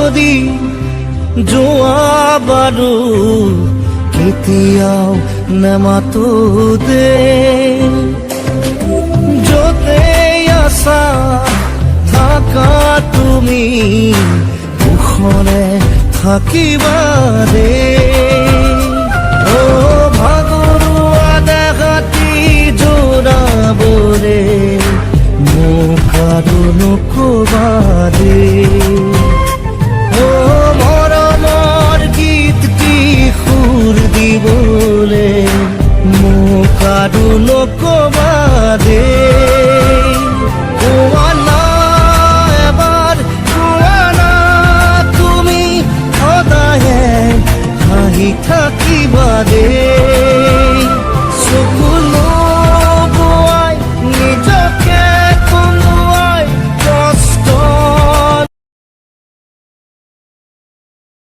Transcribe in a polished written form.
যদি যোৱা বাৰু কেতিয়াও নেমাতো দে য'তে আছা থাকা তুমি কুশলে থাকিবা দে ও ভাগৰুৱা দেহাতি জোৰাবৰে মোক আৰু নকবা দে ও মৰমৰ গীতটি সুৰ দিবলে মোক আৰু নকবা দে কোৱা না এবাৰ কোৱা না তুমি সদায়ে হাঁহি থাকিবা দে